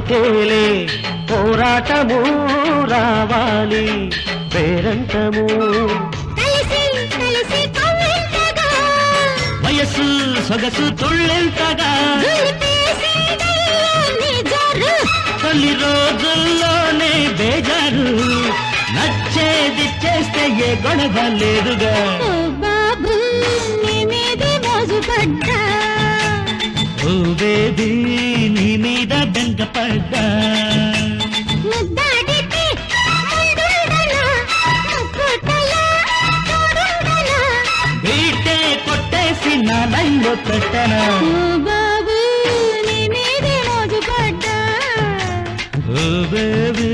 ఓకేలే పోరాటము రావాలి పేరంటము వయస్సు సొగసు తుళ్ళెంతగా తొలి రోజుల్లోనే బేజారు నచ్చేది చేస్తే ఏ గొడవ లేదుగా బాబు నీ మీదే మోజుపడ్డా ఓ బేబీ నీ మీద బెంగపడ్డా బీటే కొట్టేసి నా లైన్లో పెట్టనా బాబు నీ మీదే మోజుపడ్డా ఓ బేబీ